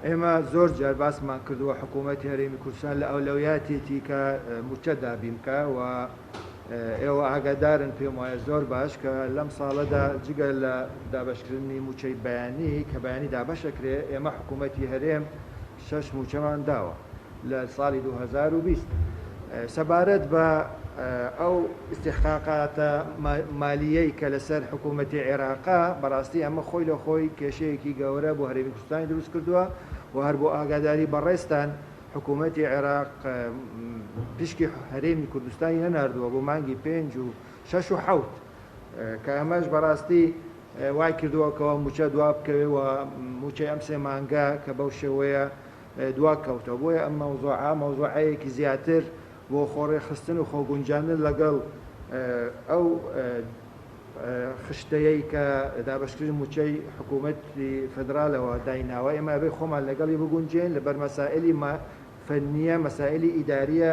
ئێمە زۆر جار باسمان کردووە حکوومەتی هەرێمی کوردستان لە ئەولەویاتێتی کە موچە دابین بکە و ئێوە ئاگادارن پێم وایە زۆر باش کە لەم ساڵەدا جگە لە دابەشکردنی موچەی بەیانی کە بەیانی دابەشەکرێ ئێمە حکوومەتی هەرێم 6 موچەمان داوە لە ساڵی 2020 سەبارەت بە ئەو استحقاقاتە مالیەی کە لەسەر حکوومەتی عێراقا بەڕاستی ئەمە خۆی لە خۆی کێشەیەکی گەورە بۆ هەرێمی کوردستانی دروست کردووە و هەر بۆ ئاگاداری بەڕێستان حکوومەتی عێراق پشکی هەرێمی کوردستانی هەناردووە بۆ مانگی 5 و 6 و 7 کە ئەمەش بەڕاستی وای کردووەکەەوە موچە دوا بکەوێ و موچەی ئەم سێ مانگە کە بەو شێوەیە دوا کەوتەوە بۆیە ئەم مەوزوعەیەکی زیاتر بۆ خۆڕێخستن و خۆگونجاندن لەگەڵ ئەو خشتەیەی کە دابەشکردن موچەی حکوومەتی فەدراڵەوە دایناوە ئێمە بێ خۆمان لەگەڵی بگونجێن لەبەر مەسائلی فەنیە مەسائلی ئیداریە